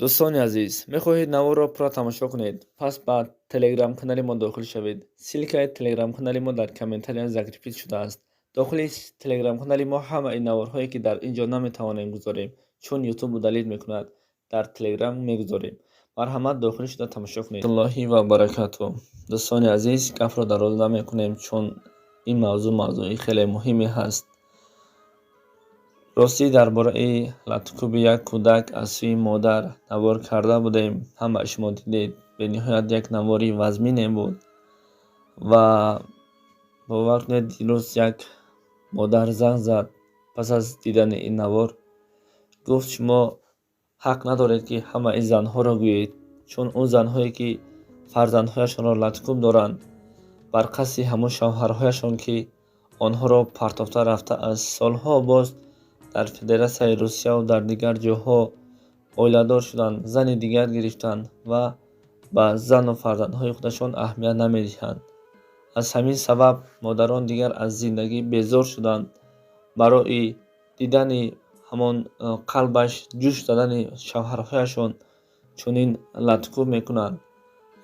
дӯстони азиз, мехоҳед наворро пурра тамошо кунед? Пас ба телеграм-канали мо дохил шавед. Силкаи телеграм-канали мо дар комментария закрепит шудааст. Дохили телеграм-канали мо ҳамаи наворҳое ки дар ин ҷо наметавонем гузорем, чун ютуб удалит мекунад, дар телеграм мегузорем. Марҳамат, дохил шуда тамошо кунед. Аллоҳи ва баракату. Дӯстони азиз, гафро дароз намекунем, чун ин мавзӯи хеле муҳиме ҳаст. ростӣ дар бораи латкуби як кӯдак аз сӯи модар навор карда будем. Ҳамаи шумо дидед, бениҳоят як навори вазмине буд ва бовар кунед, дирӯз як модар занг зад пас аз дидани ин навор. Гуфт шумо ҳақ надоред ки ҳамаи занҳоро гӯед, чун он занҳое ки фарзандҳояшонро латкуб доранд бар қасди ҳамон шавҳарҳояшон ки онҳоро партофта рафта аз солҳо боз дар Федератсияи Русия ва дар дигар ҷоҳо оиладор шуданд, зани дигар гирифтанд ва ба зану фарзандҳои худашон аҳамият намедиҳанд. аз ҳамин сабаб модарон дигар аз зиндагӣ безор шуданд. барои дидани ҳамон қалбаш ҷӯш задани шавҳарҳояшон чунин латкуб мекунанд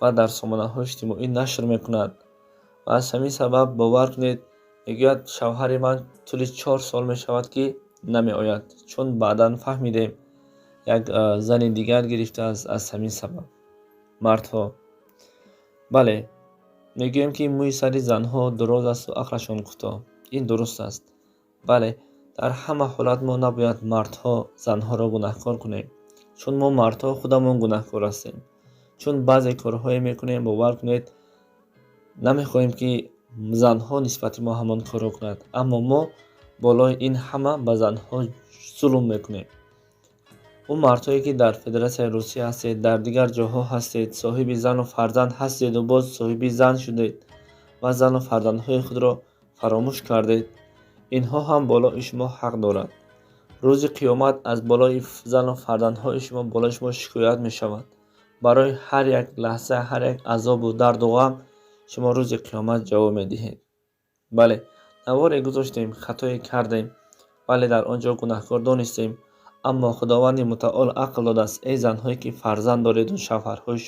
ва дар сомонаҳои иҷтимоӣ нашр мекунад. ва аз ҳамин сабаб бовар кунед, мегӯяд шавҳари ман тӯли 4 сол мешавад ки намеояд, чун баъдан фаҳмидем як зани дигар гирифтааст. аз ҳамин сабаб мардҳо, бале, мегӯем ки мӯи сари занҳо дуроз асту ақлашон кӯтоҳ. ин дуруст аст. бале, дар ҳама ҳолат мо набояд мардҳо занҳоро гунаҳкор кунем, чун мо мардҳо худамон гунаҳкор ҳастем. чун баъзе корҳое мекунем, бовар кунед, намехоҳем ки занҳо нисбати мо ҳамон корро кунад, аммо мо болои ин ҳама ба занҳо зулм мекунем. он мардҳое ки дар Федератсияи Русия ҳастед, дар дигар ҷоҳо ҳастед, соҳиби зану фарзанд ҳастеду боз соҳиби зан шудед ва зану фарзандҳои худро фаромӯш кардед, инҳо ҳам болои шумо ҳақ дорад. рӯзи қиёмат аз болои зану фарзандҳои шумо болои шумо шикоят мешавад. барои ҳар як лаҳза, ҳар як азобу дарду ғам шумо рӯзи қиёмат ҷавоб медиҳед. бале, наворе гузоштем, хатое кардем, бале дар он ҷо гунаҳкор донистем, аммо худованди мутаол ақл додааст. эй занҳое ки фарзанд дореду шавҳарҳои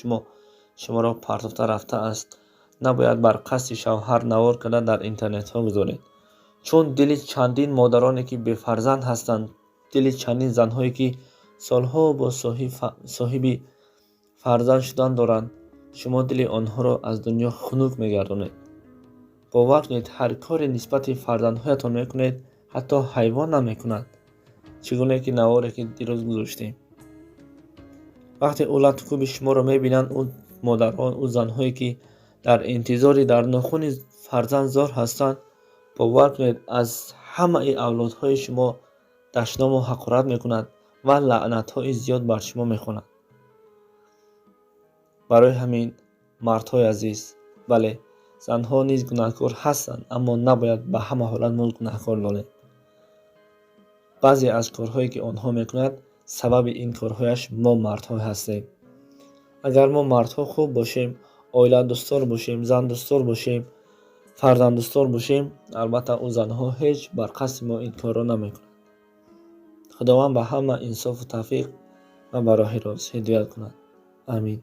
шуморо партофта рафтааст, набояд бар қасди шавҳар навор карда дар интернетҳо гузоред, чун дили чандин модароне ки бефарзанд ҳастанд, дили чандин занҳое ки солҳо бо соҳиби фарзанд шудан доранд, шумо дили онҳоро аз дунё хунук мегардонед. бовар кунед, ҳар коре нисбати фарзандҳоятон мекунед, ҳатто ҳайвон намекунад. чӣ гуне ки наворе ки дирӯз гузоштем. вақте ӯ латкуби шуморо мебинанд, ӯ модарон, ӯ занҳое ки дар интизори дар нохуни фарзанд зор ҳастанд, бовар кунед, аз ҳамаи авлодҳои шумо дашному ҳақорат мекунад ва лаънатҳои зиёд бар шумо мехонад. барои ҳамин мардҳои азиз, бале, занҳо низ гунаҳкор ҳастанд, аммо набояд ба ҳама ҳолат мо гунаҳкор донем. баъзе аз корҳое ки онҳо мекунад, сабаби ин корҳояш мо мардҳо ҳастем. агар мо мардҳо хуб бошем, оиладӯстор бошем, зандӯстор бошем, фарзанддӯстор бошем, албатта ӯ занҳо ҳеҷ бар қасди мо ин корро намекунад. худованд ба ҳама инсофу тавфиқ ва ба роҳи рост ҳидоят кунад. амин.